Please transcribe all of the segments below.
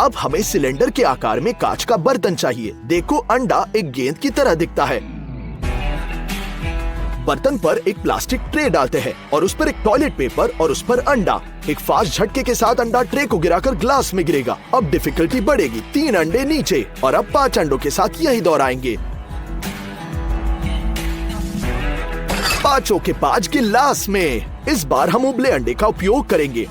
अब हमें सिलेंडर के आकार में कांच का बर्तन चाहिए। देखो, अंडा एक गेंद की तरह दिखता है। बर्तन पर एक प्लास्टिक ट्रे डालते हैं और उस पर एक टॉयलेट पेपर और उस पर अंडा। एक फास्ट झटके के साथ अंडा ट्रे को गिराकर ग्लास में गिरेगा। अब डिफिकल्टी बढ़ेगी। 3 अंडे नीचे और अब 5 अंडों के साथ यही दोहराएंगे। 5 के 5 गिलास में। इस बार हम उबले अंडे का उपयोग करेंगे।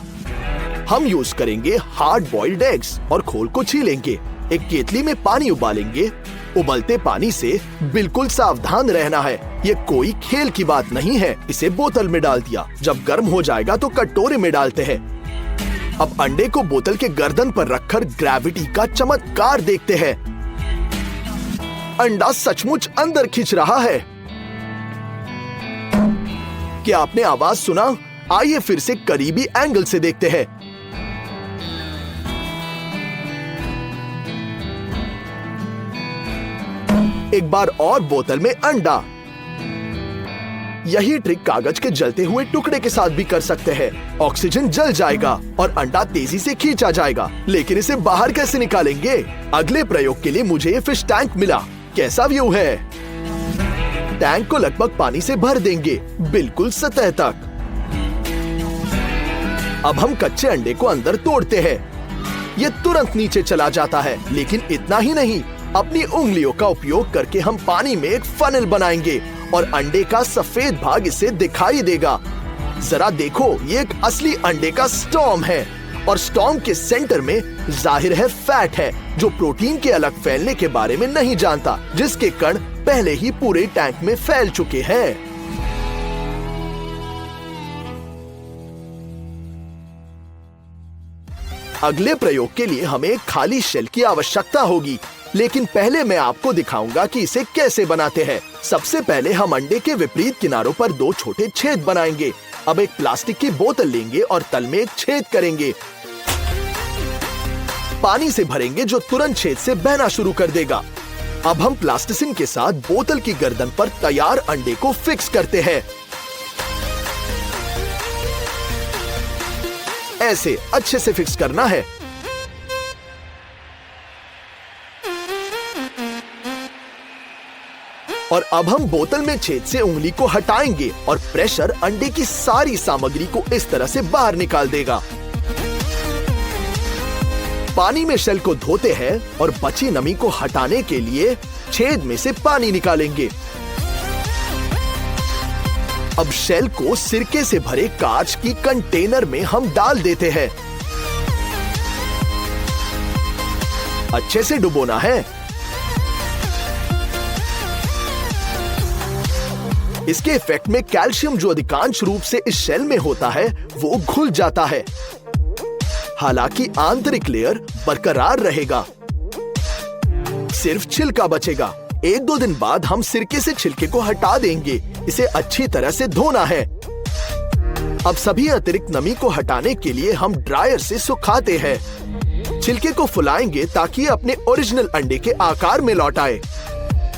हम यूज करेंगे हार्ड बॉइल्ड एग्स और खोल को छीलेंगे। एक केतली में पानी उबालेंगे। उबलते पानी से बिल्कुल सावधान रहना है। ये कोई खेल की बात नहीं है। इसे बोतल में डाल दिया। जब गर्म हो जाएगा तो कटोरे में डालते हैं। अब अंडे को बोतल के गर्दन पर रखकर ग्रेविटी का चमत्कार देखते हैं। अंडा सचमुच अंदर खिंच रहा है। क्या आपने आवाज सुना? आइए फिर से करीबी एंगल से देखते हैं। एक बार और बोतल में अंडा। यही ट्रिक कागज के जलते हुए टुकड़े के साथ भी कर सकते हैं। ऑक्सीजन जल जाएगा और अंडा तेजी से खींचा जाएगा। लेकिन इसे बाहर कैसे निकालेंगे? अगले प्रयोग के लिए मुझे ये फिश टैंक मिला। कैसा व्यू है? टैंक को लगभग पानी से भर देंगे, बिल्कुल सतह तक। अब हम कच्चे अंडे को अंदर तोड़ते हैं। ये तुरंत नीचे चला जाता है। लेकिन इतना ही नहीं, अपनी उंगलियों का उपयोग करके हम पानी में एक फनल बनाएंगे और अंडे का सफेद भाग इसे दिखाई देगा। जरा देखो, ये एक असली अंडे का स्टॉर्म है और स्टॉर्म के सेंटर में जाहिर है फैट है, जो प्रोटीन के अलग फैलने के बारे में नहीं जानता, जिसके कण पहले ही पूरे टैंक में फैल चुके हैं। अगले प्रयोग के लिए हमें एक खाली शेल की आवश्यकता होगी। लेकिन पहले मैं आपको दिखाऊंगा कि इसे कैसे बनाते हैं। सबसे पहले हम अंडे के विपरीत किनारों पर 2 छोटे छेद बनाएंगे। अब एक प्लास्टिक की बोतल लेंगे और तल में एक छेद करेंगे। पानी से भरेंगे जो तुरंत छेद से बहना शुरू कर देगा। अब हम प्लास्टिसिन के साथ बोतल की गर्दन पर तैयार अंडे को फिक्स करते हैं। ऐसे अच्छे से फिक्स करना है। और अब हम बोतल में छेद से उंगली को हटाएंगे और प्रेशर अंडे की सारी सामग्री को इस तरह से बाहर निकाल देगा। पानी में शेल को धोते हैं और बची नमी को हटाने के लिए छेद में से पानी निकालेंगे। अब शेल को सिरके से भरे कांच की कंटेनर में हम डाल देते हैं। अच्छे से डुबोना है। इसके इफेक्ट में कैल्शियम, जो अधिकांश रूप से इस शेल में होता है, वो घुल जाता है। हालांकि आंतरिक लेयर बरकरार रहेगा। सिर्फ छिलका बचेगा। 1-2 दिन बाद हम सिरके से छिलके को हटा देंगे। इसे अच्छी तरह से धोना है। अब सभी अतिरिक्त नमी को हटाने के लिए हम ड्रायर से सुखाते हैं। छिलके को फुलाएंगे ताकि अपने ओरिजिनल अंडे के आकार में लौट आए।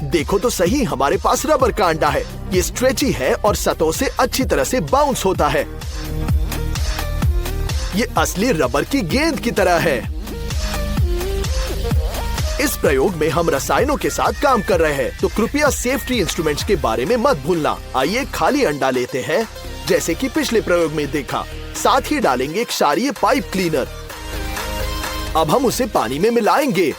देखो तो सही, हमारे पास रबर का अंडा है। ये स्ट्रेची है और सतह से अच्छी तरह से बाउंस होता है। ये असली रबर की गेंद की तरह है। इस प्रयोग में हम रसायनों के साथ काम कर रहे हैं, तो कृपया सेफ्टी इंस्ट्रूमेंट्स के बारे में मत भूलना। आइए खाली अंडा लेते हैं, जैसे कि पिछले प्रयोग में देखा। साथ ही डालेंगे एक क्षारीय पाइप क्लीनर। अब हम उसे पानी में मिलाएंगे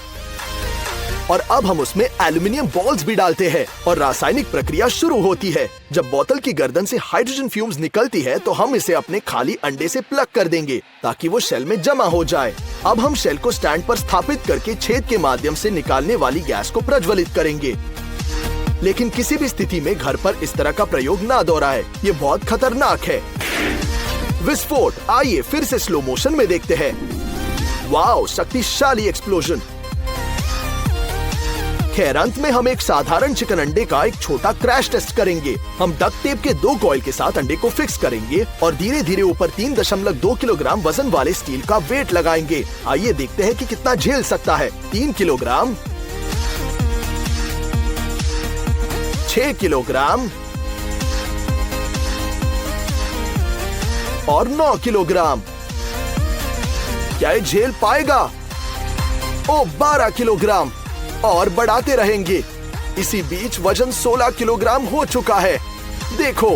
और अब हम उसमें एल्युमिनियम बॉल्स भी डालते हैं और रासायनिक प्रक्रिया शुरू होती है। जब बोतल की गर्दन से हाइड्रोजन फ्यूम्स निकलती है तो हम इसे अपने खाली अंडे से प्लग कर देंगे ताकि वो शेल में जमा हो जाए। अब हम शेल को स्टैंड पर स्थापित करके छेद के माध्यम से निकालने वाली गैस को प्रज्वलित करेंगे। लेकिन किसी भी स्थिति में घर पर इस तरह का प्रयोग ना दोहराएं, ये बहुत खतरनाक है। विस्फोट। आइए फिर से स्लो मोशन में देखते हैं। वाओ, शक्तिशाली एक्सप्लोजन। खैर, अंत में हम एक साधारण चिकन अंडे का एक छोटा क्रैश टेस्ट करेंगे। हम डक्ट टेप के 2 कॉइल के साथ अंडे को फिक्स करेंगे और धीरे धीरे ऊपर 3.2 किलोग्राम वजन वाले स्टील का वेट लगाएंगे। आइए देखते हैं कि कितना झेल सकता है। 3 किलोग्राम, 6 किलोग्राम और 9 किलोग्राम। क्या ये झेल पाएगा? ओ 12 किलोग्राम और बढ़ाते रहेंगे। इसी बीच वजन 16 किलोग्राम हो चुका है। देखो,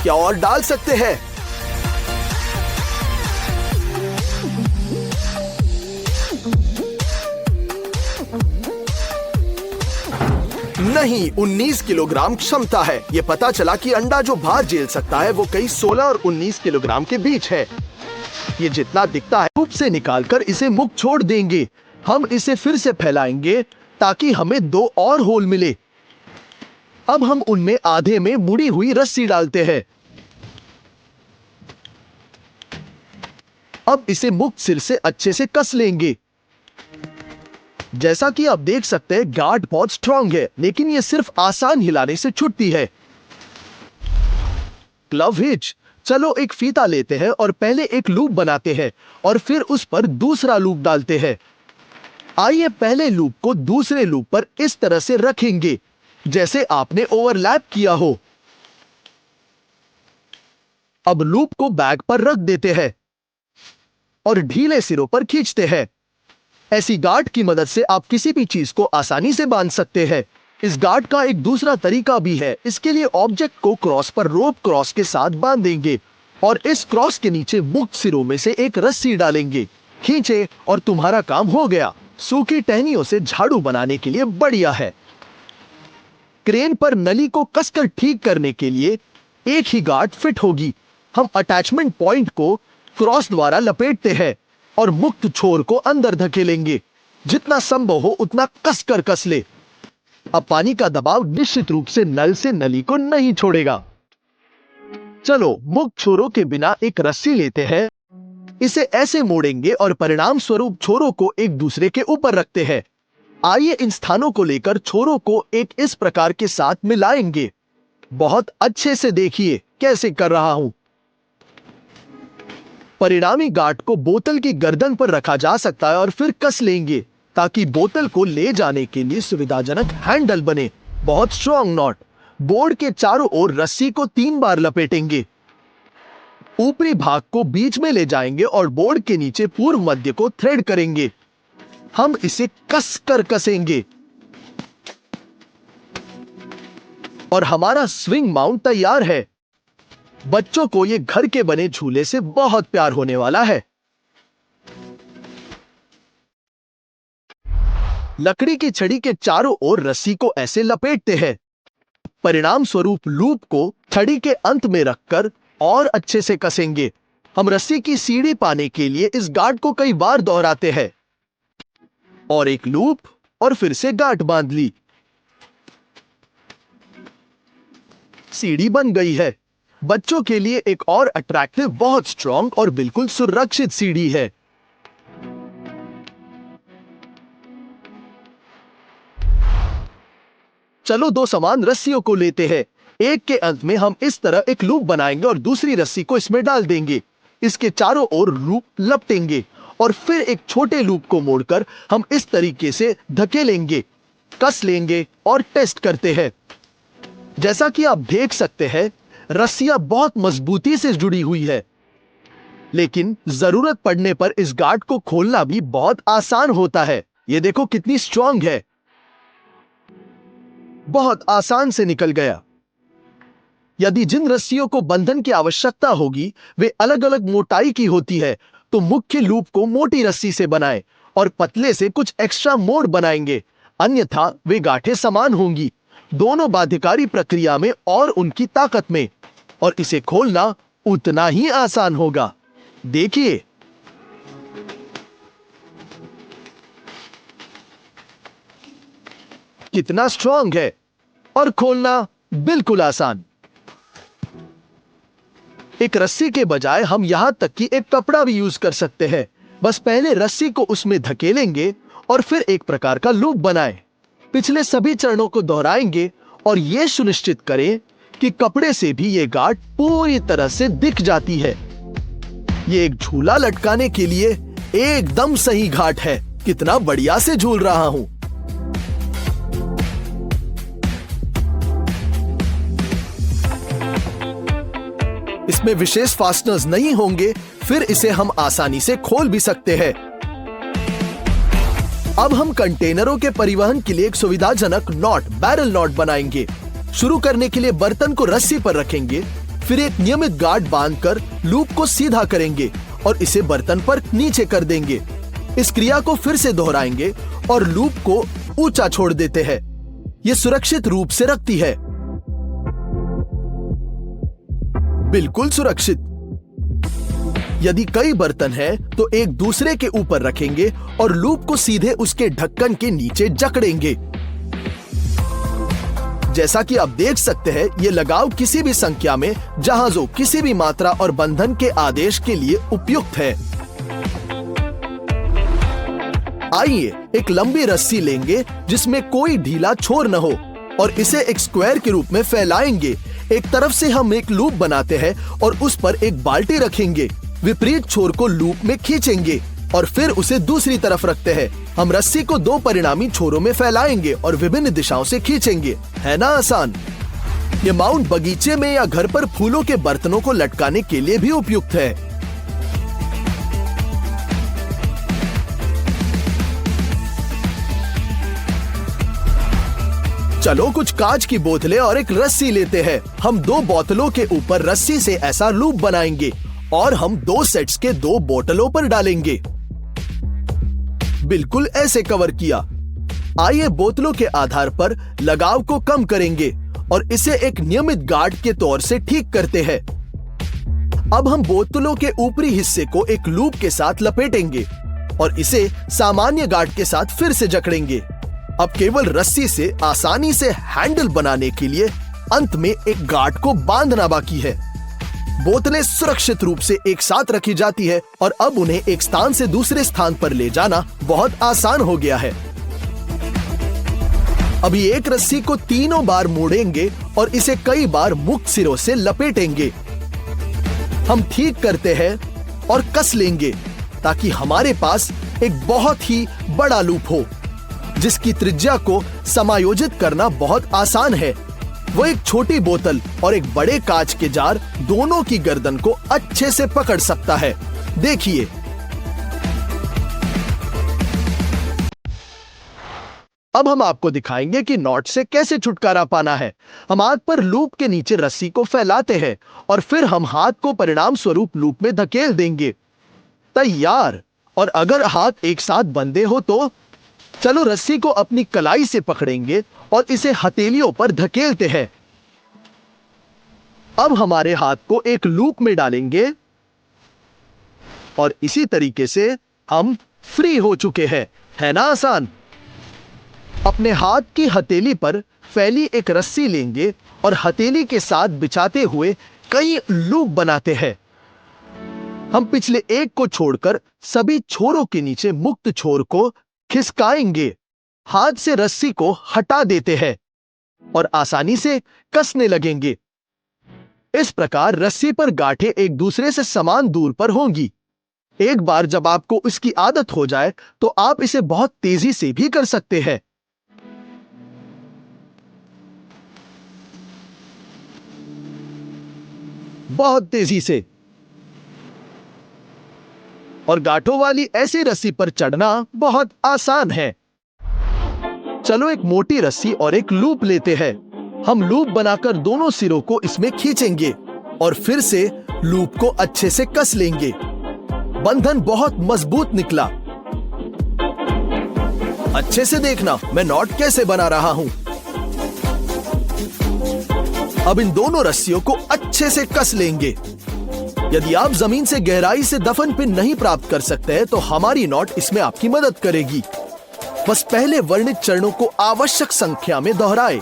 क्या और डाल सकते हैं? नहीं, 19 किलोग्राम क्षमता है। ये पता चला कि अंडा जो भार झेल सकता है वो कई 16 और 19 किलोग्राम के बीच है। ये जितना दिखता है कूप से निकालकर इसे मुक्त छोड़ देंगे। हम इसे फिर से फैलाएंगे ताकि हमें 2 और होल मिले। अब हम उनमें आधे में मुड़ी हुई रस्सी डालते हैं। अब इसे मुक्त सिर से अच्छे से कस लेंगे। जैसा कि आप देख सकते हैं गार्ड बहुत स्ट्रांग है, लेकिन यह सिर्फ आसान हिलाने से छूटती है। Club hitch. चलो एक फीता लेते हैं और पहले एक लूप बनाते हैं और फिर उस पर दूसरा लूप डालते हैं। आइए पहले लूप को दूसरे लूप पर इस तरह से रखेंगे जैसे आपने ओवरलैप किया हो। अब लूप को बैग पर रख देते हैं और ढीले सिरों पर खींचते हैं। ऐसी गार्ड की मदद से आप किसी भी चीज को आसानी से बांध सकते हैं। इस गार्ड का एक दूसरा तरीका भी है। इसके लिए ऑब्जेक्ट को क्रॉस पर रोप क्रॉस के साथ बांधेंगे और इस क्रॉस के नीचे मुक्त सिरों में से एक रस्सी डालेंगे। खींचे और तुम्हारा काम हो गया। सूखी टहनियों से झाड़ू बनाने के लिए बढ़िया है। क्रेन पर नली को कसकर ठीक करने के लिए एक ही गार्ड फिट होगी। हम अटैचमेंट पॉइंट को क्रॉस द्वारा लपेटते हैं और मुक्त छोर को अंदर धकेलेंगे। जितना संभव हो उतना कसकर कस ले। अब पानी का दबाव निश्चित रूप से नल से नली को नहीं छोड़ेगा। चलो मुक्त छोरों के बिना एक रस्सी लेते हैं। इसे ऐसे मोड़ेंगे और परिणाम स्वरूप छोरों को एक दूसरे के ऊपर रखते हैं। आइए इन स्थानों को लेकर छोरों को एक इस प्रकार के साथ मिलाएंगे। बहुत अच्छे से देखिए कैसे कर रहा हूं। परिणामी गार्ड को बोतल की गर्दन पर रखा जा सकता है और फिर कस लेंगे ताकि बोतल को ले जाने के लिए सुविधाजनक हैंडल बने। बहुत स्ट्रॉन्ग नॉट। बोर्ड के चारों ओर रस्सी को 3 बार लपेटेंगे। ऊपरी भाग को बीच में ले जाएंगे और बोर्ड के नीचे पूर्व मध्य को थ्रेड करेंगे। हम इसे कसकर कसेंगे और हमारा स्विंग माउंट तैयार है। बच्चों को ये घर के बने झूले से बहुत प्यार होने वाला है। लकड़ी की छड़ी के चारों ओर रस्सी को ऐसे लपेटते हैं। परिणाम स्वरूप लूप को छड़ी के अंत में रखकर और अच्छे से कसेंगे। हम रस्सी की सीढ़ी पाने के लिए इस गार्ड को कई बार दोहराते हैं और एक लूप और फिर से गार्ड बांध ली। सीढ़ी बन गई है। बच्चों के लिए एक और अट्रैक्टिव, बहुत स्ट्रॉन्ग और बिल्कुल सुरक्षित सीढ़ी है। चलो 2 समान रस्सियों को लेते हैं। एक के अंत में हम इस तरह एक लूप बनाएंगे और दूसरी रस्सी को इसमें डाल देंगे। इसके चारों ओर लूप लपटेंगे और फिर एक छोटे लूप को मोड़कर हम इस तरीके से धकेलेंगे, कस लेंगे और टेस्ट करते हैं। जैसा कि आप देख सकते हैं रस्सियां बहुत मजबूती से जुड़ी हुई है, लेकिन जरूरत पड़ने पर इस गार्ड को खोलना भी बहुत आसान होता है। ये देखो कितनी स्ट्रांग है। बहुत आसान से निकल गया। यदि जिन रस्सियों को बंधन की आवश्यकता होगी वे अलग अलग मोटाई की होती है, तो मुख्य लूप को मोटी रस्सी से बनाएं और पतले से कुछ एक्स्ट्रा मोड़ बनाएंगे, अन्यथा वे गांठें समान होंगी, दोनों बाध्यकारी प्रक्रिया में और उनकी ताकत में, और इसे खोलना उतना ही आसान होगा। देखिए, कितना स्ट्रांग है और खोलना बिल्कुल आसान। एक रस्सी के बजाय हम यहां तक कि एक कपड़ा भी यूज कर सकते हैं। बस पहले रस्सी को उसमें धकेलेंगे और फिर एक प्रकार का लूप बनाएं। पिछले सभी चरणों को दोहराएंगे और यह सुनिश्चित करें कि कपड़े से भी ये गांठ पूरी तरह से दिख जाती है। ये एक झूला लटकाने के लिए एकदम सही घाट है। कितना बढ़िया से झूल रहा हूं। इसमें विशेष फास्टनर्स नहीं होंगे, फिर इसे हम आसानी से खोल भी सकते हैं। अब हम कंटेनरों के परिवहन के लिए एक सुविधाजनक नॉट, बैरल नॉट बनाएंगे। शुरू करने के लिए बर्तन को रस्सी पर रखेंगे, फिर एक नियमित गार्ड बांधकर लूप को सीधा करेंगे और इसे बर्तन पर नीचे कर देंगे। इस क्रिया को फिर से दोहराएंगे और लूप को ऊंचा छोड़ देते हैं। ये सुरक्षित रूप से रखती है, बिल्कुल सुरक्षित। यदि कई बर्तन हैं, तो एक दूसरे के ऊपर रखेंगे और लूप को सीधे उसके ढक्कन के नीचे जकड़ेंगे। जैसा कि आप देख सकते हैं, ये लगाव किसी भी संख्या में जहाजों, किसी भी मात्रा और बंधन के आदेश के लिए उपयुक्त है। आइए एक लंबी रस्सी लेंगे जिसमें कोई ढीला छोर न हो और इसे एक स्क्वायर के रूप में फैलाएंगे। एक तरफ से हम एक लूप बनाते हैं और उस पर एक बाल्टी रखेंगे। विपरीत छोर को लूप में खींचेंगे और फिर उसे दूसरी तरफ रखते हैं। हम रस्सी को दो परिणामी छोरों में फैलाएंगे और विभिन्न दिशाओं से खींचेंगे। है ना आसान? ये माउंट बगीचे में या घर पर फूलों के बर्तनों को लटकाने के लिए भी उपयुक्त है। चलो कुछ कांच की बोतलें और एक रस्सी लेते हैं। हम दो बोतलों के ऊपर रस्सी से ऐसा लूप बनाएंगे और हम दो सेट्स के दो बोतलों पर डालेंगे। बिल्कुल ऐसे कवर किया। आइए बोतलों के आधार पर लगाव को कम करेंगे और इसे एक नियमित गार्ड के तौर से ठीक करते हैं। अब हम बोतलों के ऊपरी हिस्से को एक लूप के साथ लपेटेंगे और इसे सामान्य गार्ड के साथ फिर से जकड़ेंगे। अब केवल रस्सी से आसानी से हैंडल बनाने के लिए अंत में एक गार्ड को बांधना बाकी है। बोतलें सुरक्षित रूप से एक साथ रखी जाती है और अब उन्हें एक स्थान से दूसरे स्थान पर ले जाना बहुत आसान हो गया है। अभी एक रस्सी को तीनों बार मोड़ेंगे और इसे कई बार मुक्त सिरों से लपेटेंगे। हम ठीक करते हैं और कस लेंगे ताकि हमारे पास एक बहुत ही बड़ा लूप हो जिसकी त्रिज्या को समायोजित करना बहुत आसान है। वो एक छोटी बोतल और एक बड़े कांच के जार दोनों की गर्दन को अच्छे से पकड़ सकता है। देखिए, अब हम आपको दिखाएंगे कि नॉट से कैसे छुटकारा पाना है। हम हाथ पर लूप के नीचे रस्सी को फैलाते हैं और फिर हम हाथ को परिणाम स्वरूप लूप में धकेल देंगे। तैयार। और अगर हाथ एक साथ बंधे हो तो चलो रस्सी को अपनी कलाई से पकड़ेंगे और इसे हथेलियों पर धकेलते हैं। अब हमारे हाथ को एक लूप में डालेंगे और इसी तरीके से हम फ्री हो चुके हैं। है ना आसान? अपने हाथ की हथेली पर फैली एक रस्सी लेंगे और हथेली के साथ बिछाते हुए कई लूप बनाते हैं। हम पिछले एक को छोड़कर सभी छोरों के नीचे मुक्त छोर को खिसकाएंगे। हाथ से रस्सी को हटा देते हैं और आसानी से कसने लगेंगे। इस प्रकार रस्सी पर गांठें एक दूसरे से समान दूर पर होंगी। एक बार जब आपको इसकी आदत हो जाए तो आप इसे बहुत तेजी से भी कर सकते हैं। बहुत तेजी से। और गांठों वाली ऐसी रस्सी पर चढ़ना बहुत आसान है। चलो एक मोटी रस्सी और एक लूप लेते हैं। हम लूप बनाकर दोनों सिरों को इसमें खींचेंगे और फिर से लूप को अच्छे से कस लेंगे। बंधन बहुत मजबूत निकला। अच्छे से देखना मैं नॉट कैसे बना रहा हूं। अब इन दोनों रस्सियों को अच्छे से कस लेंगे। यदि आप जमीन से गहराई से दफन पिन नहीं प्राप्त कर सकते हैं तो हमारी नॉट इसमें आपकी मदद करेगी। बस पहले वर्णित चरणों को आवश्यक संख्या में दोहराए।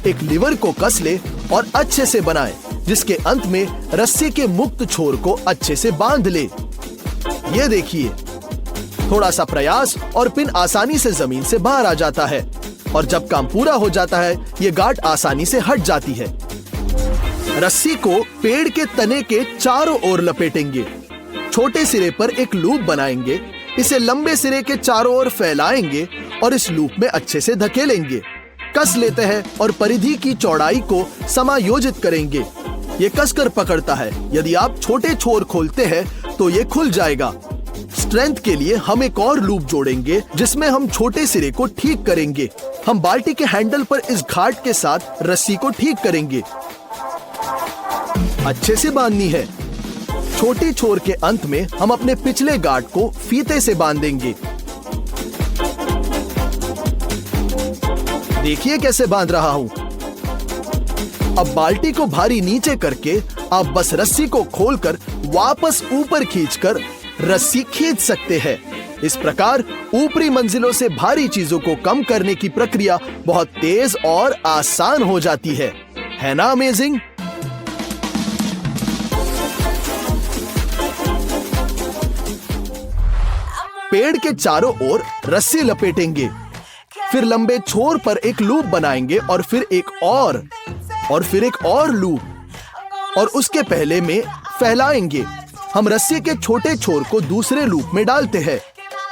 एक लीवर को कस ले और अच्छे से बनाए, जिसके अंत में रस्सी के मुक्त छोर को अच्छे से बांध ले। ये देखिए, थोड़ा सा प्रयास और पिन आसानी से जमीन से बाहर आ जाता है और जब काम पूरा हो जाता है ये गांठ आसानी से हट जाती है। रस्सी को पेड़ के तने के चारों ओर लपेटेंगे। छोटे सिरे पर एक लूप बनाएंगे, इसे लंबे सिरे के चारों ओर फैलाएंगे और इस लूप में अच्छे से धकेलेंगे। कस लेते हैं और परिधि की चौड़ाई को समायोजित करेंगे। ये कसकर पकड़ता है। यदि आप छोटे छोर खोलते हैं तो ये खुल जाएगा। स्ट्रेंथ के लिए हम एक और लूप जोड़ेंगे जिसमें हम छोटे सिरे को ठीक करेंगे। हम बाल्टी के हैंडल पर इस घाट के साथ रस्सी को ठीक करेंगे। अच्छे से बांधनी है। छोटी छोर के अंत में हम अपने पिछले गार्ड को फीते से बांधेंगे। देखिए कैसे बांध रहा हूं। अब बाल्टी को भारी नीचे करके आप बस रस्सी को खोलकर वापस ऊपर खींचकर रस्सी खींच सकते हैं। इस प्रकार ऊपरी मंजिलों से भारी चीजों को कम करने की प्रक्रिया बहुत तेज और आसान हो जाती है ना अमेजिंग? पेड़ के चारों ओर रस्सी लपेटेंगे, फिर लंबे छोर पर एक लूप बनाएंगे और फिर एक और लूप और उसके पहले में फैलाएंगे। हम रस्सी के छोटे छोर को दूसरे लूप में डालते हैं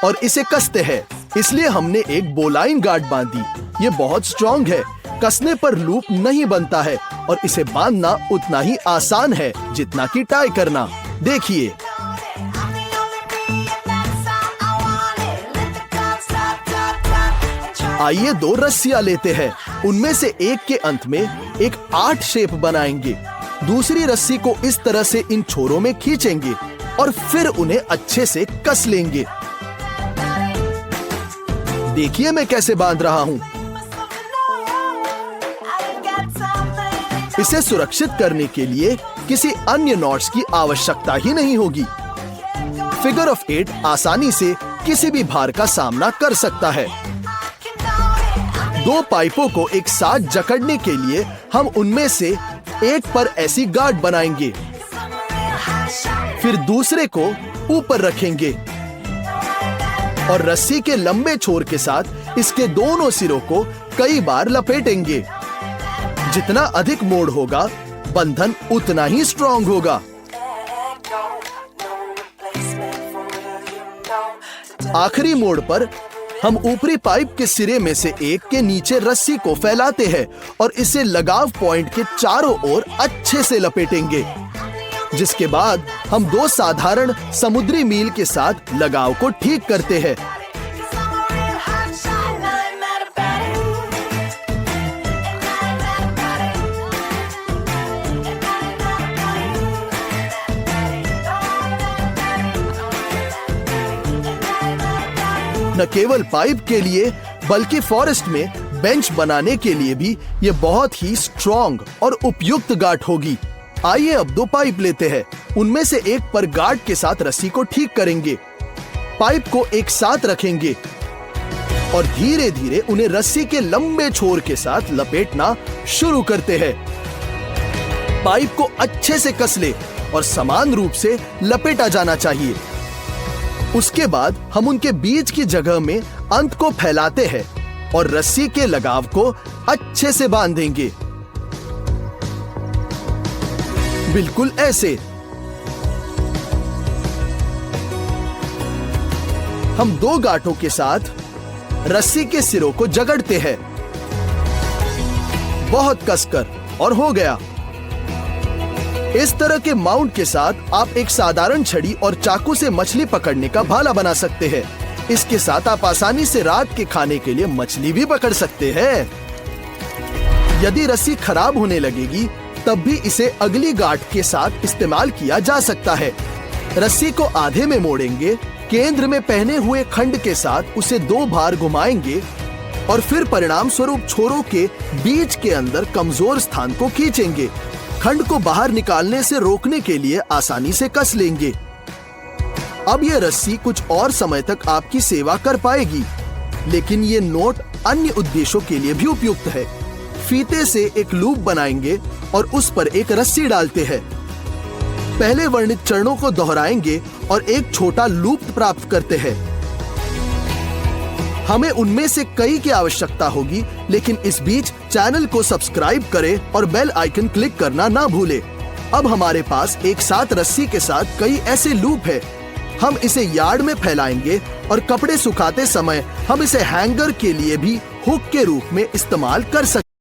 और इसे कसते हैं। इसलिए हमने एक बोलाइन गार्ड बांधी। ये बहुत स्ट्रॉन्ग है, कसने पर लूप नहीं बनता है और इसे बांधना उतना ही आसान है जितना कि टाई करना। देखिए, आइए 2 रस्सियां लेते हैं। उनमें से एक के अंत में एक 8 शेप बनाएंगे। दूसरी रस्सी को इस तरह से इन छोरों में खींचेंगे और फिर उन्हें अच्छे से कस लेंगे। देखिए मैं कैसे बांध रहा हूं। इसे सुरक्षित करने के लिए किसी अन्य नॉट्स की आवश्यकता ही नहीं होगी। फिगर ऑफ 8 आसानी से किसी भी भार का सामना कर सकता है। 2 पाइपों को एक साथ जकड़ने के लिए हम उनमें से एक पर ऐसी गार्ड बनाएंगे, फिर दूसरे को ऊपर रखेंगे और रस्सी के लंबे छोर के साथ इसके दोनों सिरों को कई बार लपेटेंगे। जितना अधिक मोड़ होगा, बंधन उतना ही स्ट्रॉन्ग होगा। आखिरी मोड़ पर हम ऊपरी पाइप के सिरे में से एक के नीचे रस्सी को फैलाते हैं और इसे लगाव पॉइंट के चारों ओर अच्छे से लपेटेंगे, जिसके बाद हम 2 साधारण समुद्री मील के साथ लगाव को ठीक करते हैं। न केवल पाइप के लिए बल्कि फॉरेस्ट में बेंच बनाने के लिए भी ये बहुत ही स्ट्रॉन्ग और उपयुक्त गार्ड होगी। आइए अब 2 पाइप लेते हैं। उनमें से एक पर गार्ड के साथ रस्सी को ठीक करेंगे। पाइप को एक साथ रखेंगे और धीरे धीरे उन्हें रस्सी के लंबे छोर के साथ लपेटना शुरू करते हैं। पाइप को अच्छे से कस ले और समान रूप से लपेटा जाना चाहिए। उसके बाद हम उनके बीच की जगह में अंत को फैलाते हैं और रस्सी के लगाव को अच्छे से बांधेंगे, बिल्कुल ऐसे। हम 2 गांठों के साथ रस्सी के सिरों को जकड़ते हैं, बहुत कसकर, और हो गया। इस तरह के माउंट के साथ आप एक साधारण छड़ी और चाकू से मछली पकड़ने का भाला बना सकते हैं। इसके साथ आप आसानी से रात के खाने के लिए मछली भी पकड़ सकते हैं। यदि रस्सी खराब होने लगेगी तब भी इसे अगली गांठ के साथ इस्तेमाल किया जा सकता है। रस्सी को आधे में मोड़ेंगे, केंद्र में पहने हुए खंड के साथ उसे 2 बार घुमाएंगे और फिर परिणाम स्वरूप छोरों के बीच के अंदर कमजोर स्थान को खींचेंगे। खंड को बाहर निकालने से रोकने के लिए आसानी से कस लेंगे। अब यह रस्सी कुछ और समय तक आपकी सेवा कर पाएगी, लेकिन ये नोट अन्य उद्देश्यों के लिए भी उपयुक्त है। फीते से एक लूप बनाएंगे और उस पर एक रस्सी डालते हैं। पहले वर्णित चरणों को दोहराएंगे और एक छोटा लूप प्राप्त करते हैं। हमें उनमें से कई की आवश्यकता होगी, लेकिन इस बीच चैनल को सब्सक्राइब करें और बेल आइकन क्लिक करना ना भूलें। अब हमारे पास एक साथ रस्सी के साथ कई ऐसे लूप है। हम इसे यार्ड में फैलाएंगे और कपड़े सुखाते समय हम इसे हैंगर के लिए भी हुक के रूप में इस्तेमाल कर सकते हैं।